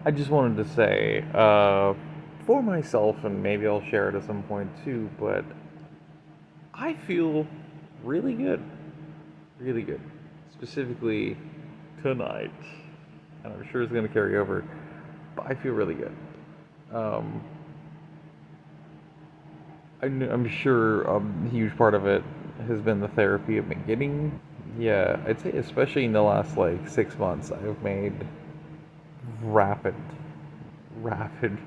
I just wanted to say, for myself, and maybe I'll share it at some point too, but I feel really good. Really good. Specifically tonight. And I'm sure it's going to carry over, but I feel really good. Um, I'm sure a huge part of it has been the therapy I've been getting. Yeah, I'd say especially in the last like 6 months, I've made rapid, rapid,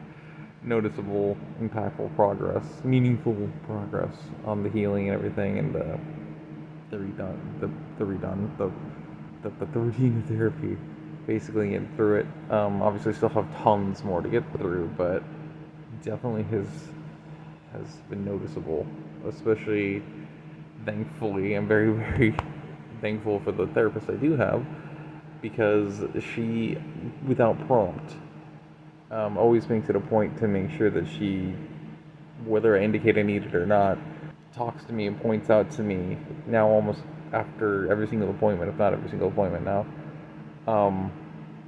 noticeable, impactful progress, meaningful progress on the healing and everything, and the redone, the redone, the routine of therapy, basically getting through it. Obviously, still have tons more to get through, but definitely has been noticeable, especially thankfully. I'm very very thankful for the therapist I do have because she, without prompt, always makes it a point to make sure that she, whether I indicate I need it or not, talks to me and points out to me now almost after every single appointment, if not every single appointment now, um,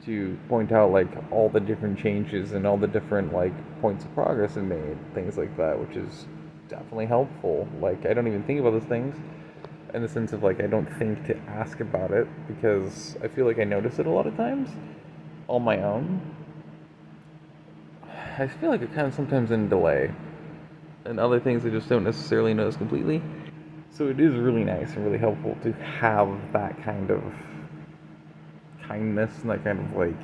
to point out like all the different changes and all the different like points of progress I made, things like that, which is definitely helpful. Like I don't even think about those things in the sense of like I don't think to ask about it because I feel like I notice it a lot of times on my own. I feel like it kind of sometimes in delay, and other things I just don't necessarily notice completely. So it is really nice and really helpful to have that kind of kindness and that kind of like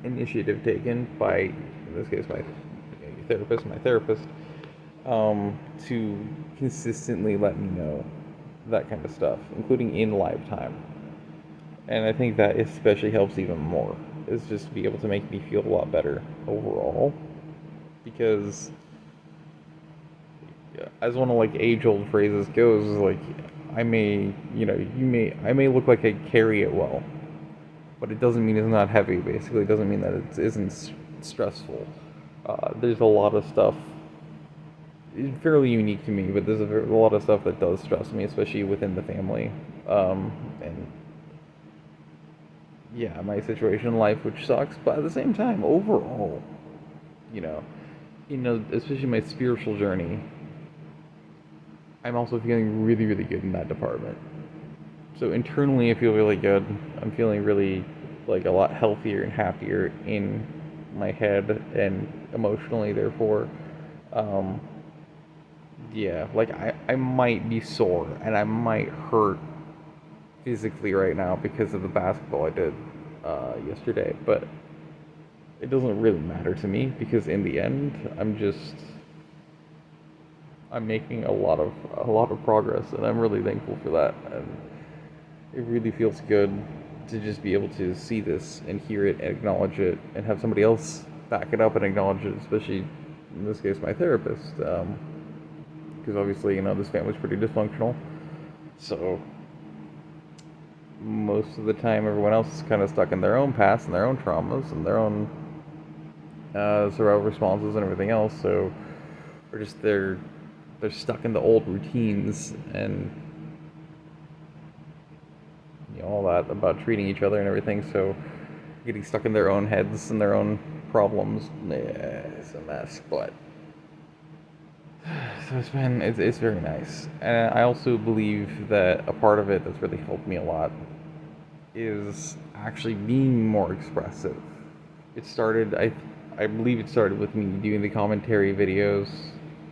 initiative taken by, in this case, my therapist, to consistently let me know that kind of stuff, including in lifetime. And I think that especially helps even more, is just to be able to make me feel a lot better overall. Because, as one of like age old phrases goes, like, I may look like I carry it well, but it doesn't mean it's not heavy. Basically, it doesn't mean that it isn't stressful. There's a lot of stuff fairly unique to me, but there's a lot of stuff that does stress me, especially within the family. And yeah, my situation in life, which sucks, but at the same time, overall, you know, especially my spiritual journey, I'm also feeling really, really good in that department. So internally, I feel really good. I'm feeling really like a lot healthier and happier in my head and emotionally. Therefore, um, yeah, like I might be sore and I might hurt physically right now because of the basketball I did yesterday, but it doesn't really matter to me because in the end, I'm making a lot of progress, and I'm really thankful for that. And it really feels good to just be able to see this and hear it and acknowledge it and have somebody else back it up and acknowledge it, especially in this case my therapist, because obviously this family's pretty dysfunctional. So most of the time, everyone else is kind of stuck in their own past and their own traumas and their own survival responses and everything else. So, or just they're stuck in the old routines and all that about treating each other and everything. So, getting stuck in their own heads and their own problems, yeah, it's a mess. But so it's very nice, and I also believe that a part of it that's really helped me a lot is actually being more expressive. I believe it started with me doing the commentary videos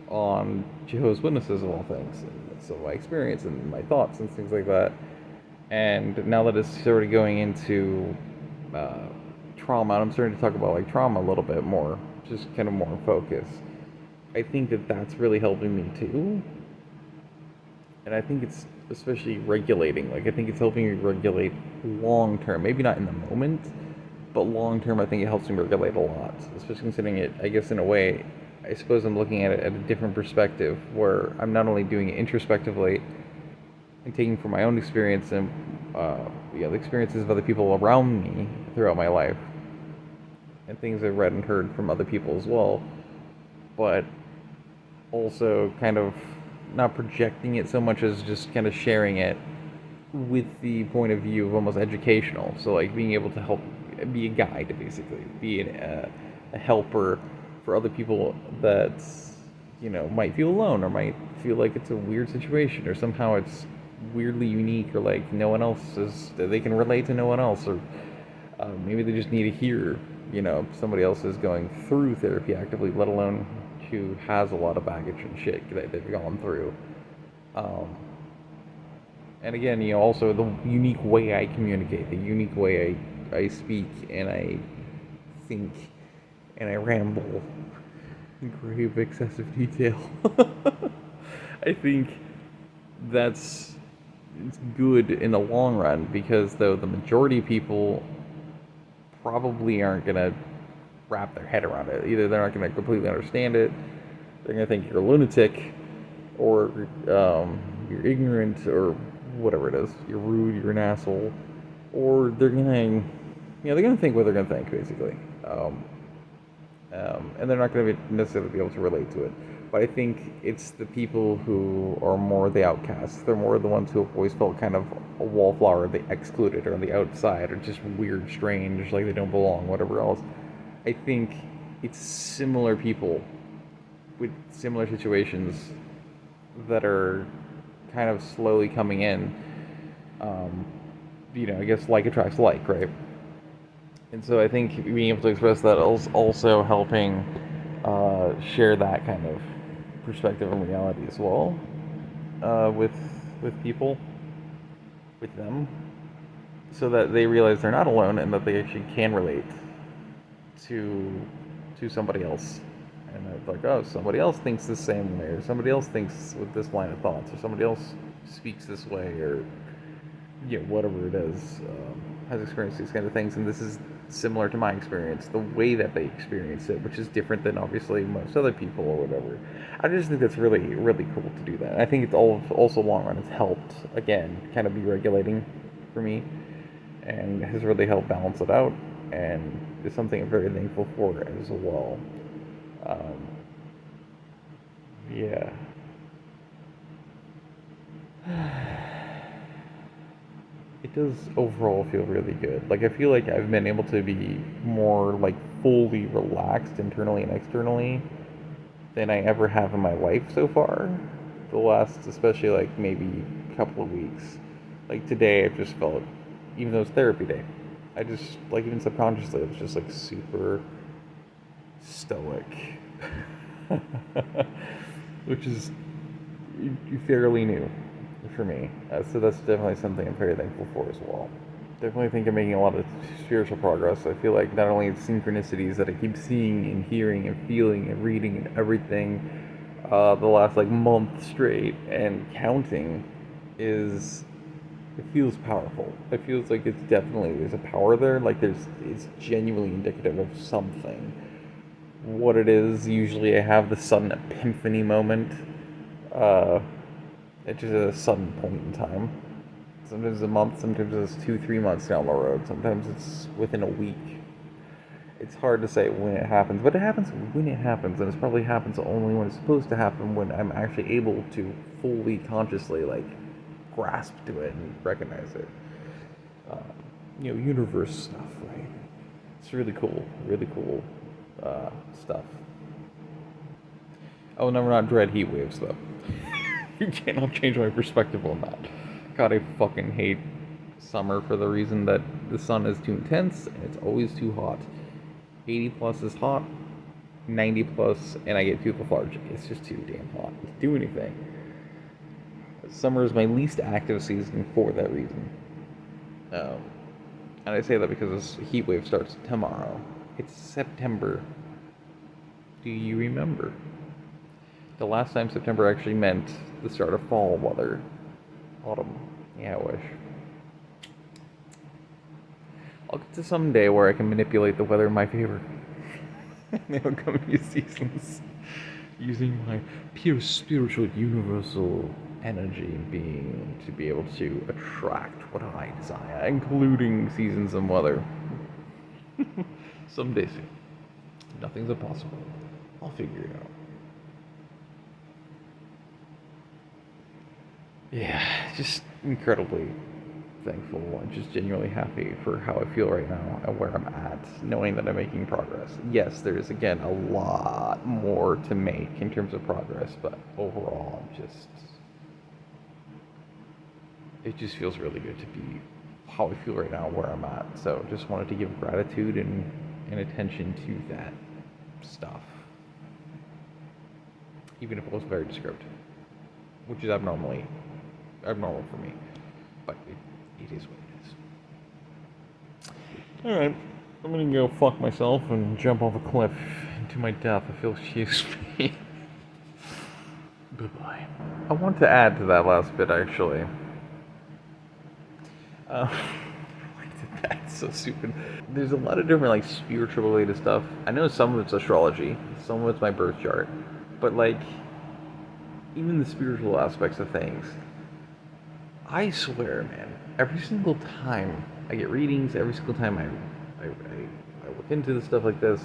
on Jehovah's Witnesses of all things, and so my experience and my thoughts and things like that. And now that it's sort of going into uh, trauma, and I'm starting to talk about like trauma a little bit more, just kind of more in focus. I think that that's really helping me too, and I think it's especially regulating. Like I think it's helping me regulate long term. Maybe not in the moment, but long term, I think it helps me regulate a lot. Especially considering it, I guess in a way, I suppose I'm looking at it at a different perspective, where I'm not only doing it introspectively and taking from my own experience and the experiences of other people around me throughout my life, and things I've read and heard from other people as well, but also kind of not projecting it so much as just kind of sharing it with the point of view of almost educational. So like being able to help be a guide, basically, be a helper for other people that might feel alone or might feel like it's a weird situation or somehow it's weirdly unique or like no one else is they can relate to no one else or maybe they just need to hear somebody else is going through therapy actively, let alone who has a lot of baggage and shit that they've gone through. um, and again, also the unique way I communicate, the unique way I speak and I think and I ramble in grave excessive detail. I think that's it's good in the long run because though the majority of people probably aren't gonna wrap their head around it. Either they're not gonna completely understand it, they're gonna think you're a lunatic, or you're ignorant, or whatever it is. You're rude. You're an asshole, or they're gonna think what they're gonna think, basically. And they're not going to necessarily be able to relate to it. But I think it's the people who are more the outcasts. They're more the ones who have always felt kind of a wallflower, the excluded, or on the outside, or just weird, strange, like they don't belong, whatever else. I think it's similar people with similar situations that are kind of slowly coming in. I guess like attracts like, right? And so I think being able to express that is also helping share that kind of perspective and reality as well with people, with them, so that they realize they're not alone and that they actually can relate to somebody else. And it's like, oh, somebody else thinks the same way, or somebody else thinks with this line of thoughts, or somebody else speaks this way, or whatever it is, has experienced these kind of things, and this is similar to my experience, the way that they experience it, which is different than obviously most other people or whatever. I just think that's really, really cool to do that. I think it's also long run, it's helped, again, kind of be regulating for me, and has really helped balance it out, and is something I'm very thankful for as well. Yeah. It does overall feel really good. Like I feel like I've been able to be more like fully relaxed internally and externally than I ever have in my life so far. The last, especially like maybe couple of weeks. Like today, I've just felt, even though it's therapy day, I just like even subconsciously, I was just like super stoic, which is fairly new for me. So that's definitely something I'm very thankful for as well. Definitely think I'm making a lot of spiritual progress. I feel like not only the synchronicities that I keep seeing and hearing and feeling and reading and everything the last like month straight and counting it feels powerful. It feels like there's a power there. Like it's genuinely indicative of something. What it is, usually I have the sudden epiphany moment. It's just a sudden point in time. Sometimes a month, sometimes it's 2, 3 months down the road, sometimes it's within a week. It's hard to say when it happens, but it happens when it happens, and it probably happens only when it's supposed to happen, when I'm actually able to fully consciously like grasp to it and recognize it. Universe stuff, right? It's really cool stuff. Oh, no, we're not dread heat waves though. You cannot change my perspective on that. God, I fucking hate summer for the reason that the sun is too intense and it's always too hot. 80 plus is hot, 90 plus, and I get too lethargic. It's just too damn hot to do anything. Summer is my least active season for that reason. And I say that because this heat wave starts tomorrow. It's September. Do you remember? The last time September actually meant the start of fall weather. Autumn. Yeah, I wish. I'll get to some day where I can manipulate the weather in my favor. The upcoming seasons. Using my pure spiritual universal energy and being to be able to attract what I desire, including seasons and weather. Someday soon. Nothing's impossible. I'll figure it out. Yeah, just incredibly thankful and just genuinely happy for how I feel right now and where I'm at, knowing that I'm making progress. Yes, there's again a lot more to make in terms of progress, but overall, it just feels really good to be how I feel right now, where I'm at. So just wanted to give gratitude and attention to that stuff, even if it was very descriptive, which is abnormal for me, but it is what it is. All right, I'm gonna go fuck myself and jump off a cliff into my death. I feel excuse me. Bye-bye. I want to add to that last bit, actually. Uh, that's so stupid. There's a lot of different, like, spiritual related stuff. I know some of it's astrology, some of it's my birth chart, but, like, even the spiritual aspects of things, I swear, man, every single time I get readings, every single time I look into stuff like this,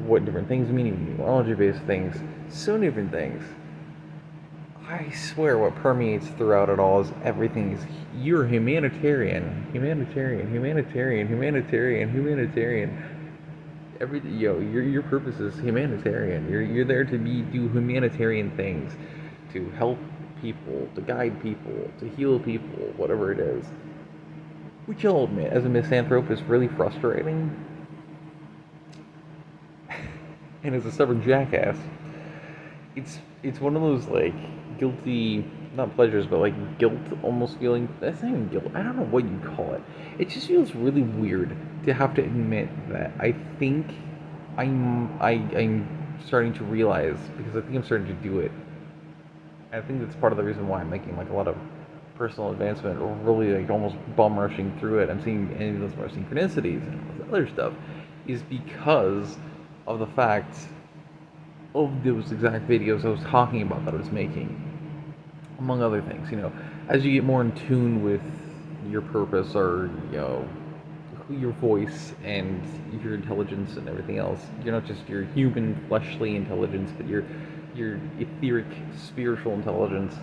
what different things mean, even numerology-based things, so many different things. I swear what permeates throughout it all is everything is, you're humanitarian. Your purpose is humanitarian. You're there to do humanitarian things, to help people, to guide people, to heal people, whatever it is. Which I'll admit, as a misanthrope, is really frustrating. And as a stubborn jackass, it's one of those, like, guilty, not pleasures, but like guilt almost feeling. That's not even guilt. I don't know what you call it. It just feels really weird to have to admit that I think I'm starting to realize, because I think I'm starting to do it. I think that's part of the reason why I'm making, like, a lot of personal advancement, or really, like, almost bum rushing through it. I'm seeing any of those more synchronicities and all this other stuff, is because of the fact of those exact videos I was talking about that I was making, among other things. As you get more in tune with your purpose, or your voice and your intelligence and everything else, you're not just your human fleshly intelligence, but your etheric spiritual intelligence.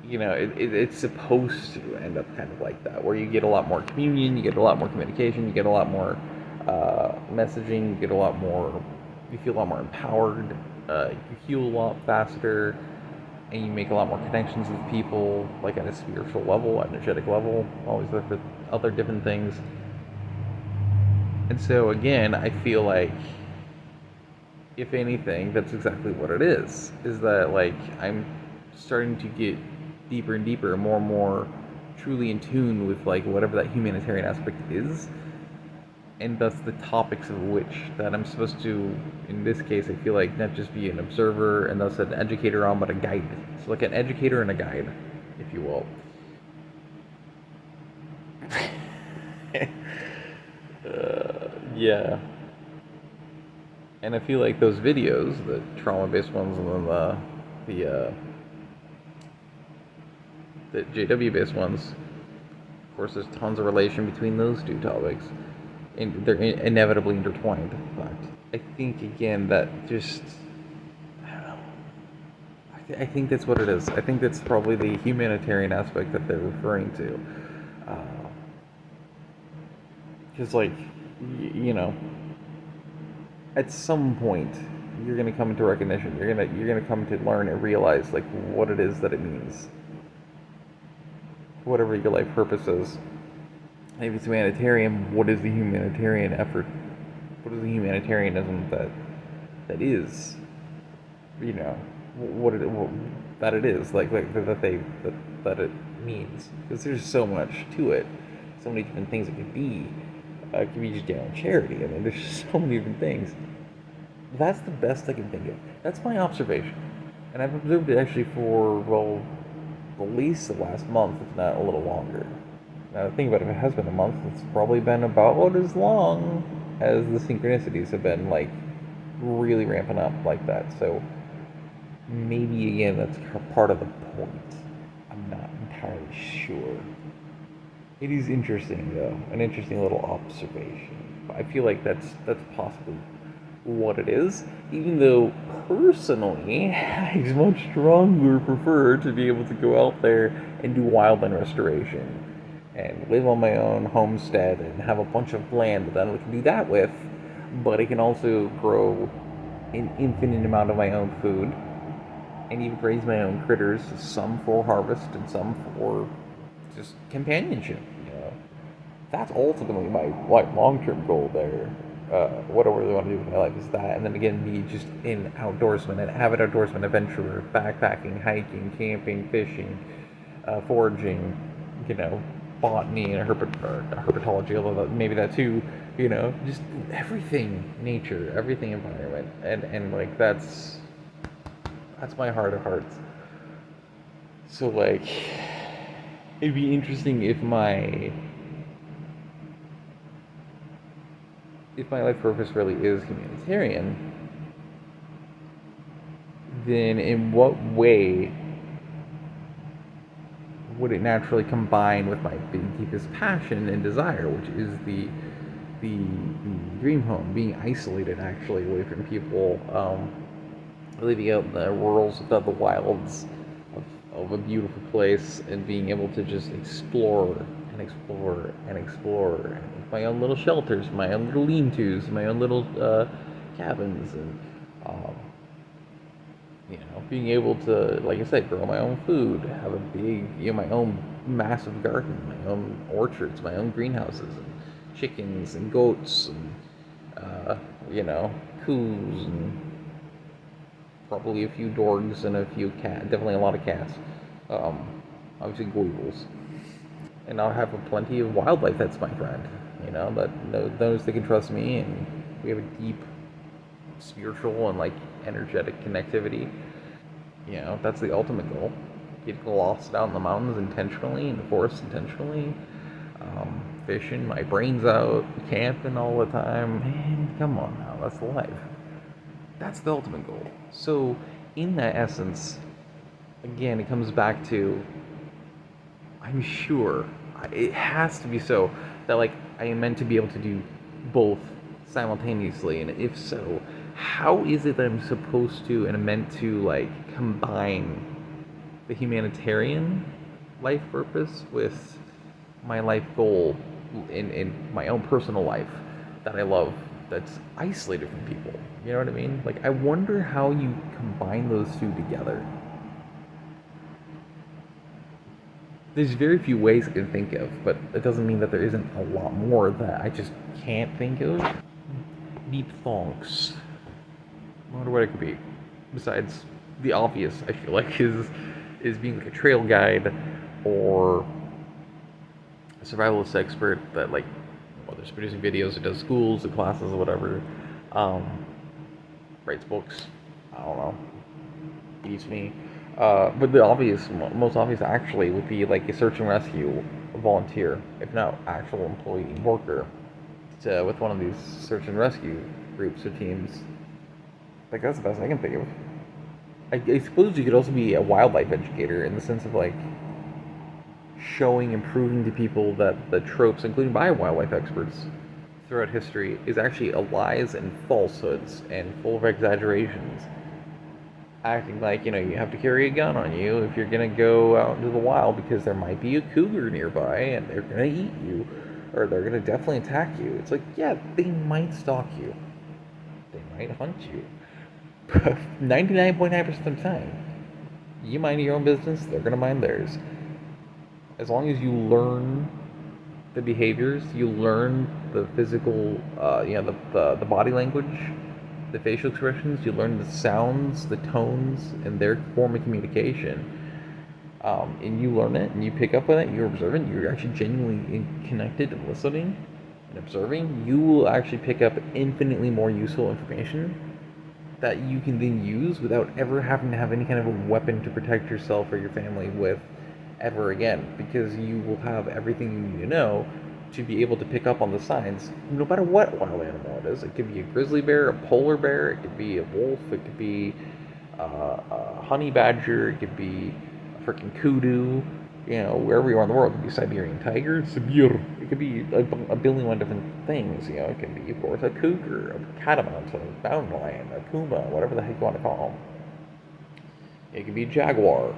It's supposed to end up kind of like that, where you get a lot more communion, you get a lot more communication, you get a lot more messaging, you feel a lot more empowered, you heal a lot faster, and you make a lot more connections with people, like at a spiritual level, energetic level, all these other different things. And so again, I feel like, if anything, that's exactly what it is that, like, I'm starting to get deeper and deeper, more and more truly in tune with, like, whatever that humanitarian aspect is, and thus the topics of which that I'm supposed to, in this case, I feel like, not just be an observer and thus an educator on, but a guide. So, like, an educator and a guide, if you will. Yeah. And I feel like those videos, the trauma-based ones, and then the JW-based ones, of course, there's tons of relation between those two topics, and they're inevitably intertwined. In fact, I think, again, that just, I don't know. I think that's what it is. I think that's probably the humanitarian aspect that they're referring to, because, like, at some point you're gonna come into recognition. You're gonna come to learn and realize, like, what it is that it means. Whatever your life purpose is. If it's humanitarian, what is the humanitarian effort? What is the humanitarianism that is? What it is, like that it means. Because there's so much to it, so many different things it could be. It could be just general charity. I mean, there's just so many different things. That's the best I can think of. That's my observation, and I've observed it actually for, well, at least the last month, if not a little longer. Now, think about it, if it has been a month, it's probably been about as long as the synchronicities have been, like, really ramping up like that. So maybe, again, that's part of the point. I'm not entirely sure. It is interesting, though, an interesting little observation. I feel like that's possibly what it is, even though personally, I much stronger prefer to be able to go out there and do wildland restoration and live on my own homestead and have a bunch of land that I can do that with, but I can also grow an infinite amount of my own food and even raise my own critters, some for harvest and some for just companionship. You know, that's ultimately my like long-term goal there. What I really want to do with my life is that, and then again, be just an outdoorsman, an avid outdoorsman, adventurer, backpacking, hiking, camping, fishing, foraging, you know, botany and herpetology, although maybe that too, you know, just everything, nature, everything environment, and like that's my heart of hearts. So like, it'd be interesting if my life purpose really is humanitarian, then in what way would it naturally combine with my deepest passion and desire, which is the dream home, being isolated actually away from people, living out in the rurals, the wilds of a beautiful place, and being able to just explore and explore and explore, and my own little shelters, my own little lean-tos, my own little cabins, and um, you know, being able to, like I said, grow my own food, have a big, you know, my own massive garden, my own orchards, my own greenhouses, and chickens and goats, and you know, coos, and probably a few dogs and a few cats, definitely a lot of cats. Um, Obviously, goibles, and I'll have plenty of wildlife that's my friend. You know, that knows they can trust me, and we have a deep spiritual and like energetic connectivity. You know, that's the ultimate goal. Get lost out in the mountains intentionally, in the forest intentionally, fishing my brains out, camping all the time. Man, come on now, that's the life. That's the ultimate goal. So, in that essence, again, it comes back to I'm sure it has to be so that like I am meant to be able to do both simultaneously, and if so, how is it that I'm supposed to and I'm meant to like combine the humanitarian life purpose with my life goal in my own personal life that I love, that's isolated from people? You know what I mean? Like, I wonder how you combine those two together. There's very few ways I can think of, but it doesn't mean that there isn't a lot more that I just can't think of. Deep thonks. I wonder what it could be. Besides the obvious, I feel like is being like a trail guide or a survivalist expert that like whether it's producing videos or does schools or classes or whatever, um, writes books. I don't know. Beats me. But the obvious, most obvious actually would be like a search and rescue volunteer, if not actual employee worker, with one of these search and rescue groups or teams. Like that's the best I can think of. I suppose you could also be a wildlife educator in the sense of like showing and proving to people that the tropes, including by wildlife experts throughout history, is actually a lies and falsehoods and full of exaggerations. Acting like, you know, you have to carry a gun on you if you're gonna go out into the wild because there might be a cougar nearby and they're gonna eat you or they're gonna definitely attack you. It's like, yeah, they might stalk you, they might hunt you, but 99.9% of the time, you mind your own business, they're gonna mind theirs. As long as you learn the behaviors, you learn the physical, you know, the body language, the facial expressions, you learn the sounds, the tones, and their form of communication. And you learn it, and you pick up on it, you're observant, you're actually genuinely connected and listening and observing, you will actually pick up infinitely more useful information that you can then use without ever having to have any kind of a weapon to protect yourself or your family with ever again, because you will have everything you need to know to be able to pick up on the signs, no matter what wild animal it is. It could be a grizzly bear, a polar bear, it could be a wolf, it could be a honey badger, it could be a freaking kudu. wherever you are in the world. It could be Siberian tiger, Sibir. It could be a billion one different things. It can be, of course, a cougar, a catamount, a mountain lion, a puma, whatever the heck you want to call them. It could be a jaguar.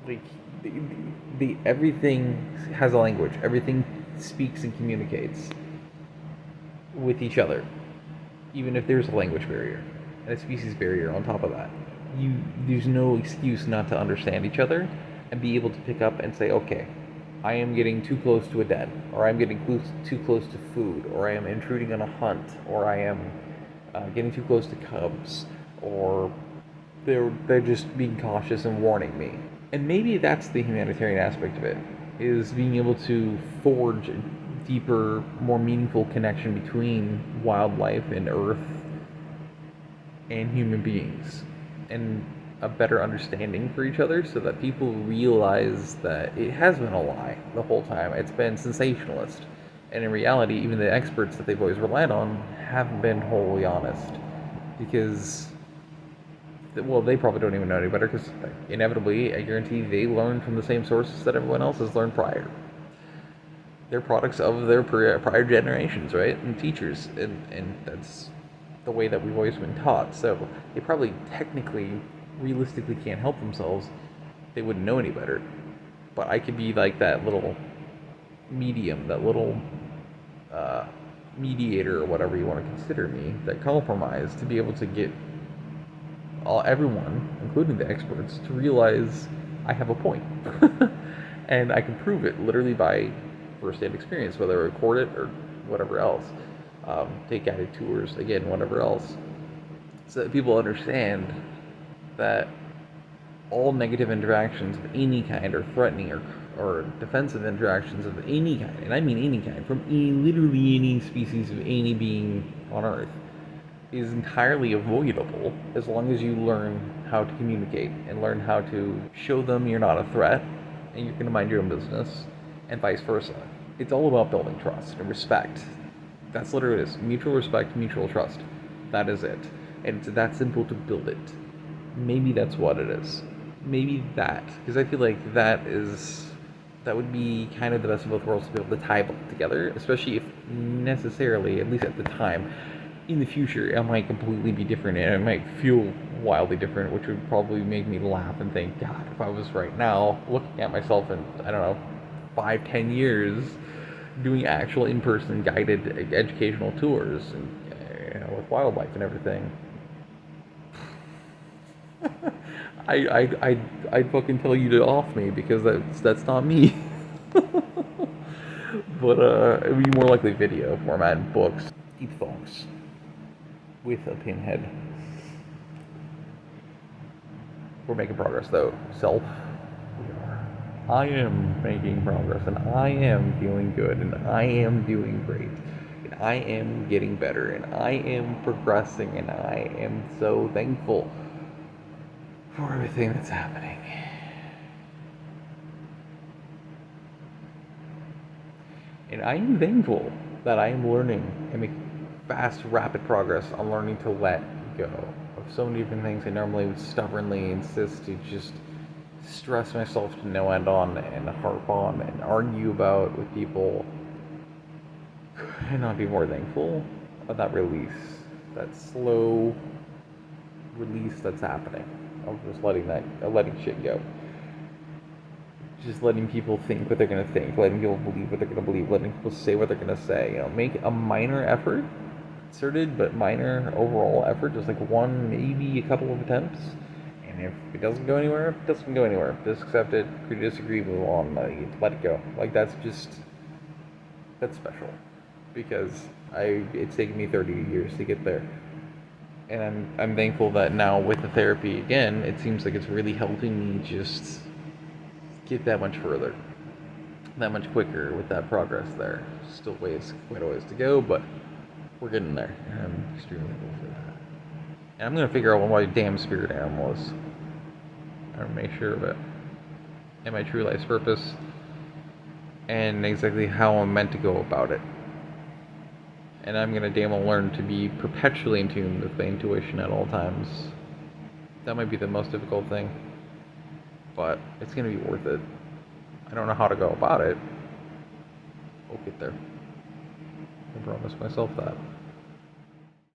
Like, everything has a language. Everything speaks and communicates with each other, even if there's a language barrier and a species barrier on top of that. There's no excuse not to understand each other and be able to pick up and say, okay, I am getting too close to a den, or I'm getting too close to food, or I am intruding on a hunt, or I am getting too close to cubs, or they're just being cautious and warning me. And maybe that's the humanitarian aspect of it, is being able to forge a deeper, more meaningful connection between wildlife and earth and human beings, and a better understanding for each other, so that people realize that it has been a lie the whole time. It's been sensationalist. And in reality, even the experts that they've always relied on haven't been wholly honest. Because, well, they probably don't even know any better, because inevitably, I guarantee they learn from the same sources that everyone else has learned prior. They're products of their prior generations, right? And teachers. And that's the way that we've always been taught. So they probably technically, realistically can't help themselves. They wouldn't know any better. But I could be like that little medium, that little mediator, or whatever you want to consider me, that compromise, to be able to get everyone, including the experts, to realize I have a point. And I can prove it literally by first-hand experience, whether I record it or whatever else. Take guided tours, again, whatever else. So that people understand that all negative interactions of any kind, or threatening or defensive interactions of any kind, and I mean any kind, from literally any species of any being on Earth, is entirely avoidable as long as you learn how to communicate and learn how to show them you're not a threat and you're going to mind your own business, and vice versa. It's all about building trust and respect. That's literally it is. Mutual respect, mutual trust. That is it. And it's that simple to build it. Maybe that's what it is. Maybe that. Because I feel like that would be kind of the best of both worlds, to be able to tie both together, especially if necessarily, at least at the time, in the future, it might completely be different, and it might feel wildly different, which would probably make me laugh and think, God, if I was right now looking at myself in, I don't know, 5-10 years, doing actual in-person guided educational tours, and with wildlife and everything, I'd fucking tell you to off me, because that's not me. But it would be more likely video format, books, deep thoughts with a pinhead. We're making progress, though. We are. I am making progress, and I am feeling good, and I am doing great, and I am getting better, and I am progressing, and I am so thankful for everything that's happening. And I am thankful that I am learning and making fast, rapid progress on learning to let go of so many different things I normally would stubbornly insist to just stress myself to no end on, and harp on, and argue about with people, and not be more thankful of that release, that slow release that's happening, of just letting shit go. Just letting people think what they're going to think, letting people believe what they're going to believe, letting people say what they're going to say. Make a minor effort, concerted but minor overall effort, just like one, maybe a couple of attempts. And if it doesn't go anywhere, it doesn't go anywhere. Just accept it, agree to disagree, move on, let it go. Like, that's special. Because it's taken me 30 years to get there. And I'm thankful that now with the therapy again, it seems like it's really helping me just get that much further, that much quicker with that progress there. Still quite a ways to go, but we're getting there, and I'm extremely thankful for that. And I'm going to figure out what my damn spirit animal is. I'm going to make sure of it, and my true life's purpose, and exactly how I'm meant to go about it. And I'm going to damn well learn to be perpetually in tune with my intuition at all times. That might be the most difficult thing. but it's going to be worth it. I don't know how to go about it. We'll get there. I promise myself that.